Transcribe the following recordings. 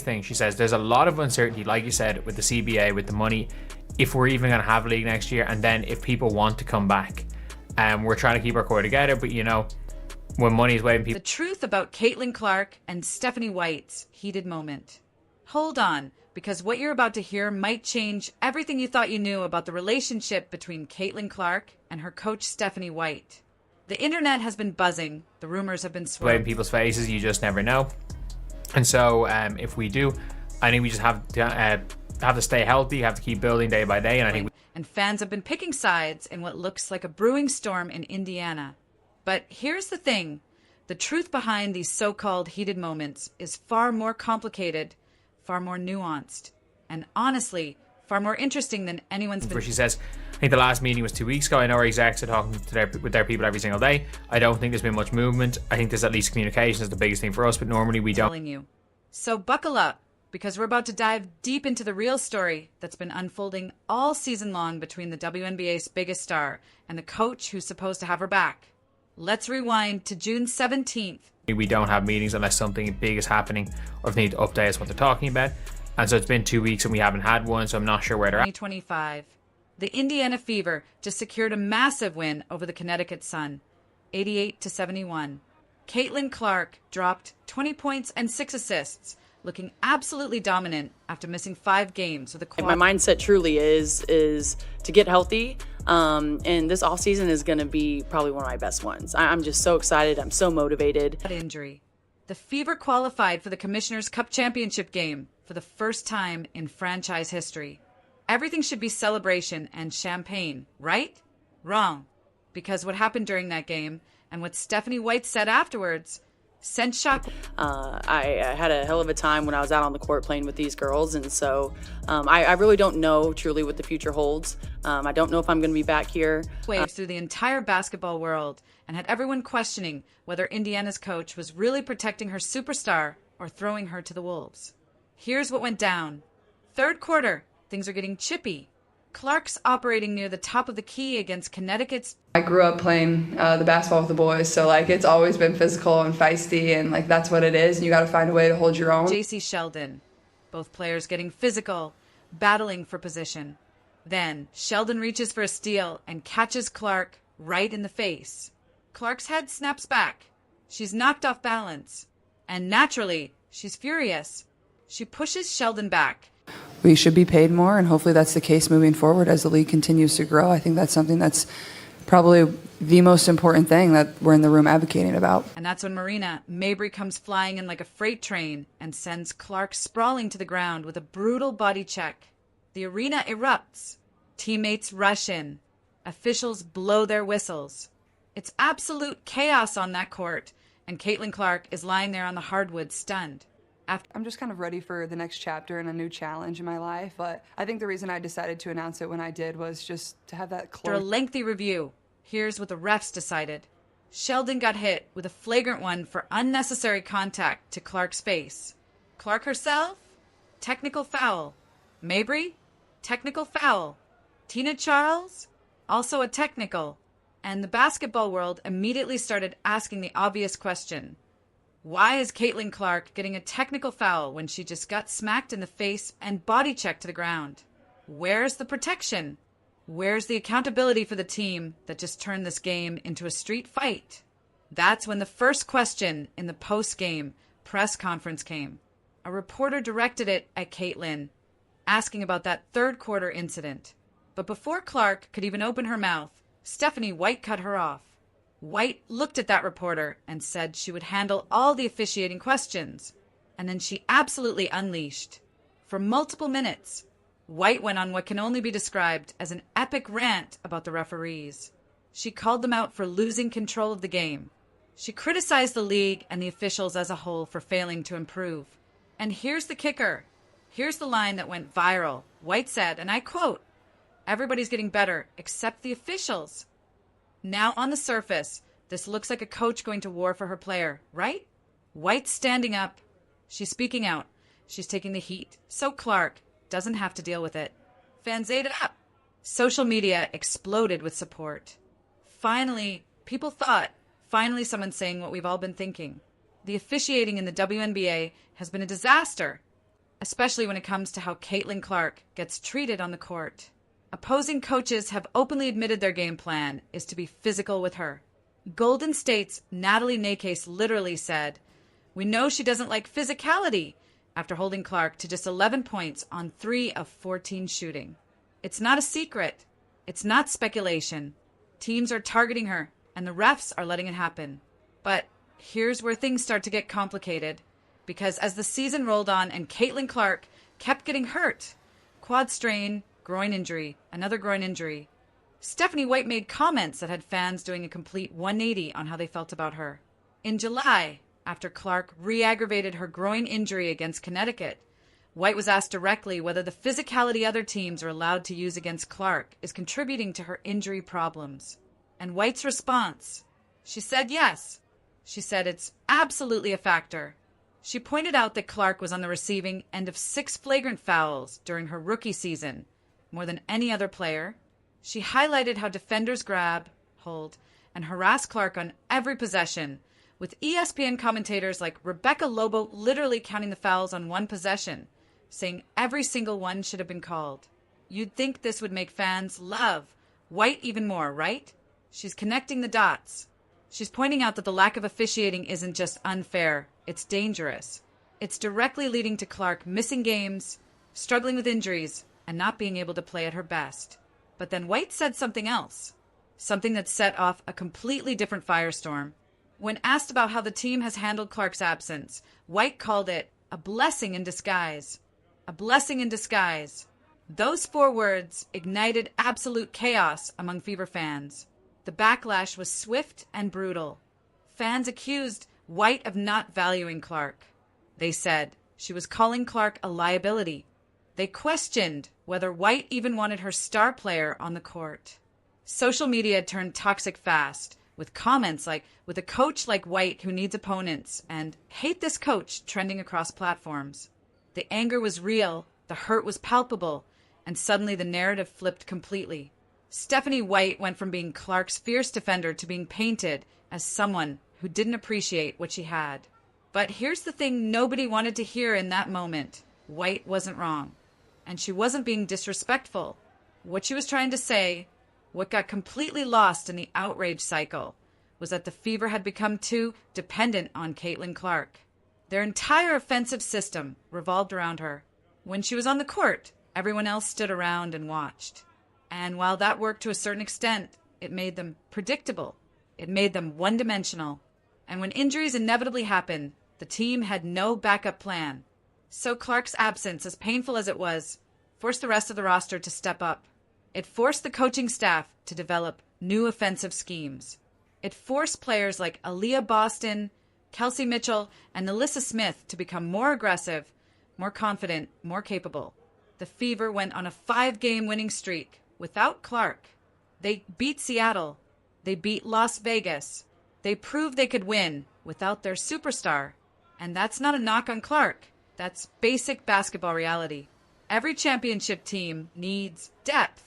thing. She says there's a lot of uncertainty, like you said, with the CBA, with the money, if we're even going to have a league next year, and then if people want to come back. We're trying to keep our core together, but you know, when money is waiting, people... The truth about Caitlin Clark and Stephanie White's heated moment. Hold on, because what you're about to hear might change everything you thought you knew about the relationship between Caitlin Clark and her coach Stephanie White. The internet has been buzzing. The rumors have been swirling. In people's faces, you just never know. And so if we do, I think we just have to stay healthy, have to keep building day by day. And I think and fans have been picking sides in what looks like a brewing storm in Indiana. But here's the thing. The truth behind these so-called heated moments is far more complicated, far more nuanced, and honestly, far more interesting than anyone's been... Where she says, I think the last meeting was 2 weeks ago. I know our execs are talking to with their people every single day. I don't think there's been much movement. I think there's at least communication is the biggest thing for us, but normally we don't. Telling you. So buckle up, because we're about to dive deep into the real story that's been unfolding all season long between the WNBA's biggest star and the coach who's supposed to have her back. Let's rewind to June 17th. We don't have meetings unless something big is happening or if they need to update us what they're talking about. And so it's been 2 weeks and we haven't had one, so I'm not sure where they're at. 2025. The Indiana Fever just secured a massive win over the Connecticut Sun, 88-71. Caitlin Clark dropped 20 points and 6 assists, looking absolutely dominant after missing 5 games with a quad. My mindset truly is to get healthy, and this offseason is going to be probably one of my best ones. I'm just so excited. I'm so motivated. Injury. The Fever qualified for the Commissioner's Cup Championship game for the first time in franchise history. Everything should be celebration and champagne, right? Wrong. Because what happened during that game and what Stephanie White said afterwards sent shock. I had a hell of a time when I was out on the court playing with these girls, and so I really don't know truly what the future holds. I don't know if I'm going to be back here. Waves through the entire basketball world and had everyone questioning whether Indiana's coach was really protecting her superstar or throwing her to the wolves. Here's what went down. Third quarter, things are getting chippy. Clark's operating near the top of the key against Connecticut's... I grew up playing the basketball with the boys, so like it's always been physical and feisty, and like that's what it is, and you got to find a way to hold your own. JC Sheldon. Both players getting physical, battling for position. Then Sheldon reaches for a steal and catches Clark right in the face. Clark's head snaps back. She's knocked off balance. And naturally, she's furious. She pushes Sheldon back. We should be paid more, and hopefully that's the case moving forward as the league continues to grow. I think that's something that's probably the most important thing that we're in the room advocating about. And that's when Marina Mabry comes flying in like a freight train and sends Clark sprawling to the ground with a brutal body check. The arena erupts. Teammates rush in. Officials blow their whistles. It's absolute chaos on that court, and Caitlin Clark is lying there on the hardwood stunned. I'm just kind of ready for the next chapter and a new challenge in my life, but I think the reason I decided to announce it when I did was just to have that After a lengthy review, here's what the refs decided. Sheldon got hit with a flagrant one for unnecessary contact to Clark's face. Clark herself? Technical foul. Mabry? Technical foul. Tina Charles? Also a technical. And the basketball world immediately started asking the obvious question. Why is Caitlin Clark getting a technical foul when she just got smacked in the face and body checked to the ground? Where's the protection? Where's the accountability for the team that just turned this game into a street fight? That's when the first question in the post-game press conference came. A reporter directed it at Caitlin, asking about that third quarter incident. But before Clark could even open her mouth, Stephanie White cut her off. White looked at that reporter and said she would handle all the officiating questions. And then she absolutely unleashed. For multiple minutes, White went on what can only be described as an epic rant about the referees. She called them out for losing control of the game. She criticized the league and the officials as a whole for failing to improve. And here's the kicker. Here's the line that went viral. White said, and I quote, "Everybody's getting better except the officials." Now on the surface, this looks like a coach going to war for her player, right? White's standing up. She's speaking out. She's taking the heat. So Clark doesn't have to deal with it. Fans ate it up. Social media exploded with support. Finally, people thought, finally someone saying what we've all been thinking. The officiating in the WNBA has been a disaster. especially when it comes to how Caitlin Clark gets treated on the court. Opposing coaches have openly admitted their game plan is to be physical with her. Golden State's Natalie Nakase literally said, "We know she doesn't like physicality," after holding Clark to just 11 points on 3 of 14 shooting. It's not a secret. It's not speculation. Teams are targeting her, and the refs are letting it happen. But here's where things start to get complicated, because as the season rolled on and Caitlin Clark kept getting hurt, quad strain, groin injury, another groin injury, Stephanie White made comments that had fans doing a complete 180 on how they felt about her. In July, after Clark re-aggravated her groin injury against Connecticut, White was asked directly whether the physicality other teams are allowed to use against Clark is contributing to her injury problems. And White's response, she said yes. She said it's absolutely a factor. She pointed out that Clark was on the receiving end of 6 flagrant fouls during her rookie season, more than any other player. She highlighted how defenders grab, hold, and harass Clark on every possession, with ESPN commentators like Rebecca Lobo literally counting the fouls on one possession, saying every single one should have been called. You'd think this would make fans love White even more, right? She's connecting the dots. She's pointing out that the lack of officiating isn't just unfair, it's dangerous. It's directly leading to Clark missing games, struggling with injuries, and not being able to play at her best. But then White said something else, something that set off a completely different firestorm. When asked about how the team has handled Clark's absence, White called it a blessing in disguise. A blessing in disguise. Those 4 words ignited absolute chaos among Fever fans. The backlash was swift and brutal. Fans accused White of not valuing Clark. They said she was calling Clark a liability. They questioned whether White even wanted her star player on the court. Social media turned toxic fast, with comments like, "With a coach like White who needs opponents," and "Hate this coach" trending across platforms. The anger was real, the hurt was palpable, and suddenly the narrative flipped completely. Stephanie White went from being Clark's fierce defender to being painted as someone who didn't appreciate what she had. But here's the thing nobody wanted to hear in that moment. White wasn't wrong. And she wasn't being disrespectful. What she was trying to say, what got completely lost in the outrage cycle, was that the Fever had become too dependent on Caitlin Clark. Their entire offensive system revolved around her. When she was on the court, everyone else stood around and watched. And while that worked to a certain extent, it made them predictable. It made them one-dimensional. And when injuries inevitably happened, the team had no backup plan. So Clark's absence, as painful as it was, forced the rest of the roster to step up. It forced the coaching staff to develop new offensive schemes. It forced players like Aaliyah Boston, Kelsey Mitchell, and Alyssa Smith to become more aggressive, more confident, more capable. The Fever went on a 5-game winning streak without Clark. They beat Seattle. They beat Las Vegas. They proved they could win without their superstar. And that's not a knock on Clark. That's basic basketball reality. Every championship team needs depth.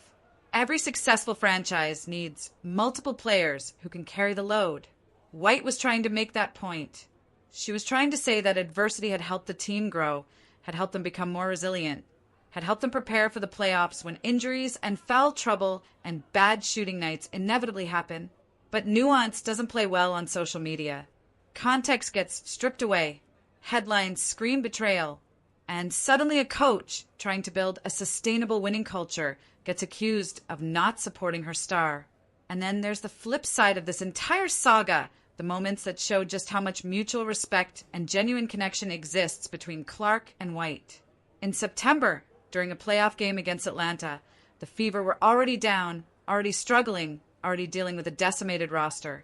Every successful franchise needs multiple players who can carry the load. White was trying to make that point. She was trying to say that adversity had helped the team grow, had helped them become more resilient, had helped them prepare for the playoffs when injuries and foul trouble and bad shooting nights inevitably happen. But nuance doesn't play well on social media. Context gets stripped away. Headlines scream betrayal. And suddenly a coach trying to build a sustainable winning culture gets accused of not supporting her star. And then there's the flip side of this entire saga, the moments that show just how much mutual respect and genuine connection exists between Clark and White. In September, during a playoff game against Atlanta, the Fever were already down, already struggling, already dealing with a decimated roster.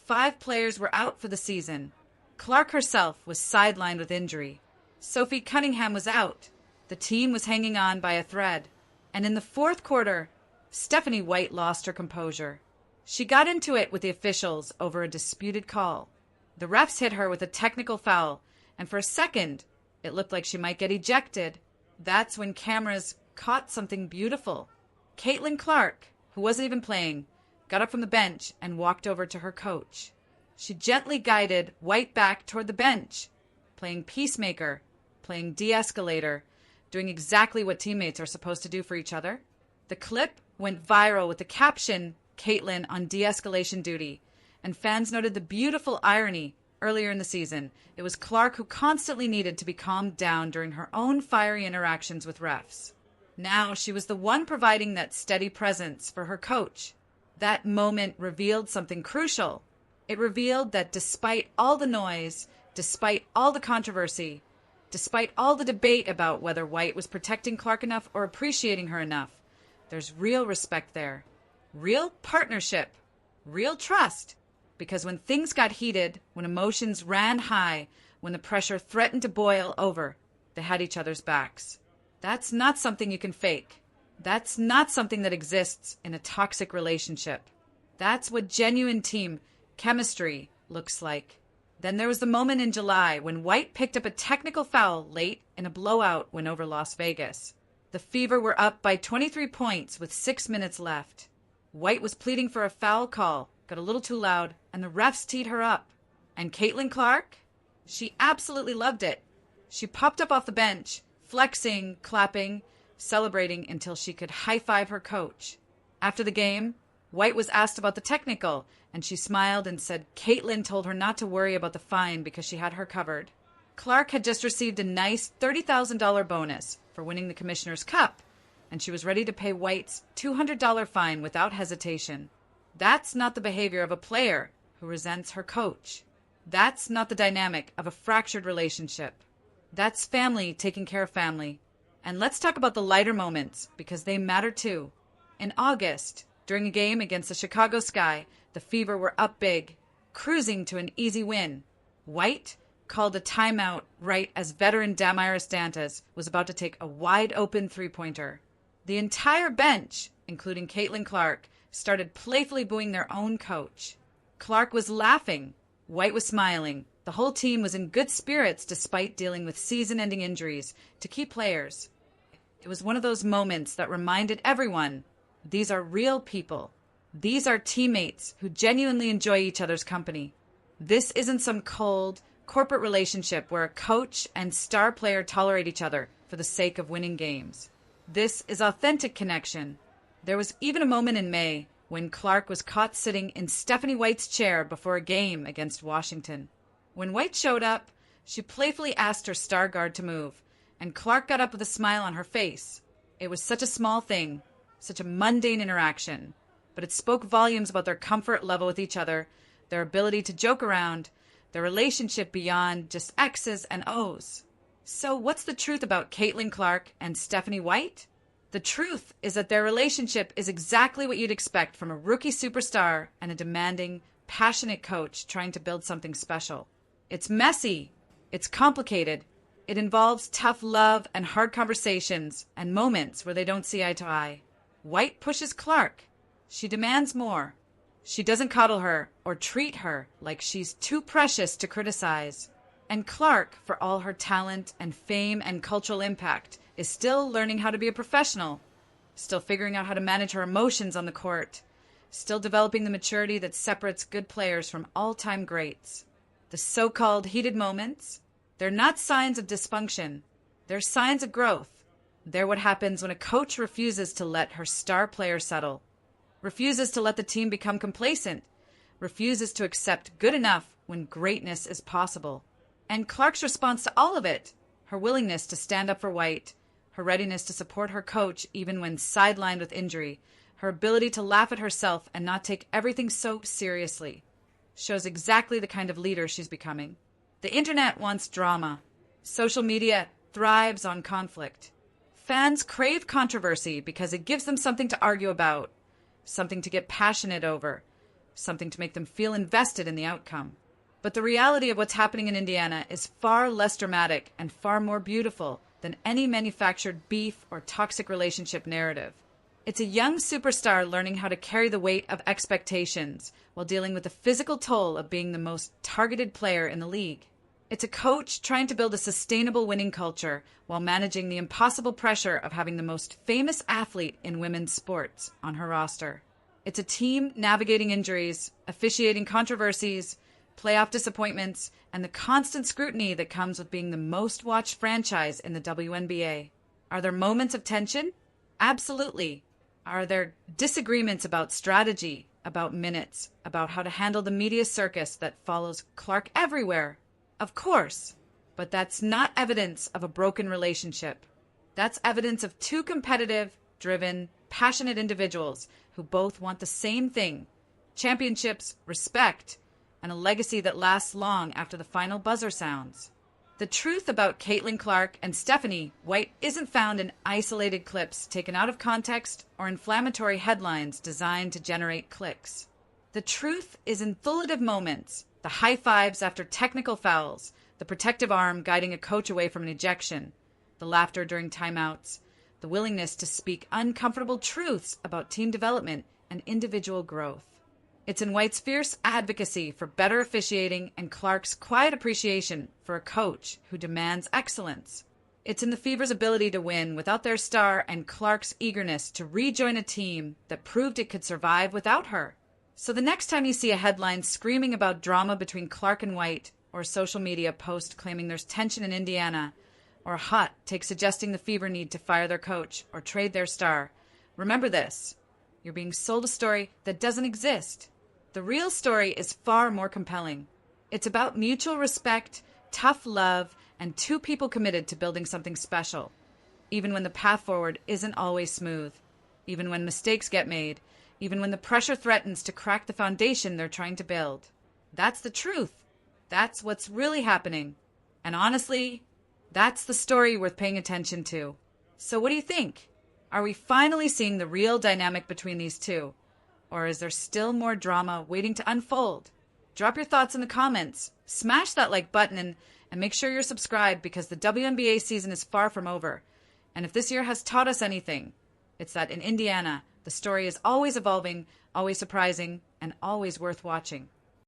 5 players were out for the season. Clark herself was sidelined with injury. Sophie Cunningham was out. The team was hanging on by a thread. And in the 4th quarter, Stephanie White lost her composure. She got into it with the officials over a disputed call. The refs hit her with a technical foul, and for a second, it looked like she might get ejected. That's when cameras caught something beautiful. Caitlin Clark, who wasn't even playing, got up from the bench and walked over to her coach. She gently guided White back toward the bench, playing peacemaker, playing de-escalator, doing exactly what teammates are supposed to do for each other. The clip went viral with the caption, "Caitlin on de-escalation duty," and fans noted the beautiful irony. Earlier in the season, it was Clark who constantly needed to be calmed down during her own fiery interactions with refs. Now she was the one providing that steady presence for her coach. That moment revealed something crucial. It revealed that despite all the noise, despite all the controversy, despite all the debate about whether White was protecting Clark enough or appreciating her enough, there's real respect there, real partnership, real trust. Because when things got heated, when emotions ran high, when the pressure threatened to boil over, they had each other's backs. That's not something you can fake. That's not something that exists in a toxic relationship. That's what genuine team chemistry looks like. Then there was the moment in July when White picked up a technical foul late in a blowout win over Las Vegas. The Fever were up by 23 points with 6 minutes left. White was pleading for a foul call, got a little too loud, and the refs teed her up. And Caitlin Clark? She absolutely loved it. She popped up off the bench, flexing, clapping, celebrating until she could high-five her coach. After the game, White was asked about the technical, and she smiled and said Caitlin told her not to worry about the fine because she had her covered. Clark had just received a nice $30,000 bonus for winning the Commissioner's Cup, and she was ready to pay White's $200 fine without hesitation. That's not the behavior of a player who resents her coach. That's not the dynamic of a fractured relationship. That's family taking care of family. And let's talk about the lighter moments, because they matter too. In August, during a game against the Chicago Sky, the Fever were up big, cruising to an easy win. White called a timeout right as veteran Damaris Dantas was about to take a wide-open three-pointer. The entire bench, including Caitlin Clark, started playfully booing their own coach. Clark was laughing. White was smiling. The whole team was in good spirits despite dealing with season-ending injuries to key players. It was one of those moments that reminded everyone, these are real people. These are teammates who genuinely enjoy each other's company. This isn't some cold, corporate relationship where a coach and star player tolerate each other for the sake of winning games. This is authentic connection. There was even a moment in May when Clark was caught sitting in Stephanie White's chair before a game against Washington. When White showed up, she playfully asked her star guard to move, and Clark got up with a smile on her face. It was such a small thing, such a mundane interaction, but it spoke volumes about their comfort level with each other, their ability to joke around, their relationship beyond just X's and O's. So what's the truth about Caitlin Clark and Stephanie White? The truth is that their relationship is exactly what you'd expect from a rookie superstar and a demanding, passionate coach trying to build something special. It's messy. It's complicated. It involves tough love and hard conversations and moments where they don't see eye to eye. White pushes Clark. She demands more. She doesn't coddle her or treat her like she's too precious to criticize. And Clark, for all her talent and fame and cultural impact, is still learning how to be a professional, still figuring out how to manage her emotions on the court, still developing the maturity that separates good players from all-time greats. The so-called heated moments, they're not signs of dysfunction. They're signs of growth. They're what happens when a coach refuses to let her star player settle, refuses to let the team become complacent, refuses to accept good enough when greatness is possible. And Clark's response to all of it, her willingness to stand up for White, her readiness to support her coach even when sidelined with injury, her ability to laugh at herself and not take everything so seriously, shows exactly the kind of leader she's becoming. The internet wants drama. Social media thrives on conflict. Fans crave controversy because it gives them something to argue about, something to get passionate over, something to make them feel invested in the outcome. But the reality of what's happening in Indiana is far less dramatic and far more beautiful than any manufactured beef or toxic relationship narrative. It's a young superstar learning how to carry the weight of expectations while dealing with the physical toll of being the most targeted player in the league. It's a coach trying to build a sustainable winning culture while managing the impossible pressure of having the most famous athlete in women's sports on her roster. It's a team navigating injuries, officiating controversies, playoff disappointments, and the constant scrutiny that comes with being the most watched franchise in the WNBA. Are there moments of tension? Absolutely. Are there disagreements about strategy, about minutes, about how to handle the media circus that follows Clark everywhere? Of course. But that's not evidence of a broken relationship. That's evidence of two competitive, driven, passionate individuals who both want the same thing: championships, respect, and a legacy that lasts long after the final buzzer sounds. The truth about Caitlin Clark and Stephanie White isn't found in isolated clips taken out of context or inflammatory headlines designed to generate clicks. The truth is in fluid moments, the high fives after technical fouls, the protective arm guiding a coach away from an ejection, the laughter during timeouts, the willingness to speak uncomfortable truths about team development and individual growth. It's in White's fierce advocacy for better officiating and Clark's quiet appreciation for a coach who demands excellence. It's in the Fever's ability to win without their star and Clark's eagerness to rejoin a team that proved it could survive without her. So the next time you see a headline screaming about drama between Clark and White, or a social media post claiming there's tension in Indiana, or a hot take suggesting the Fever need to fire their coach or trade their star, remember this: you're being sold a story that doesn't exist. The real story is far more compelling. It's about mutual respect, tough love, and two people committed to building something special, even when the path forward isn't always smooth, even when mistakes get made, even when the pressure threatens to crack the foundation they're trying to build. That's the truth. That's what's really happening. And honestly, that's the story worth paying attention to. So what do you think? Are we finally seeing the real dynamic between these two? Or is there still more drama waiting to unfold? Drop your thoughts in the comments. Smash that like button and make sure you're subscribed, because the WNBA season is far from over. And if this year has taught us anything, it's that in Indiana, the story is always evolving, always surprising, and always worth watching.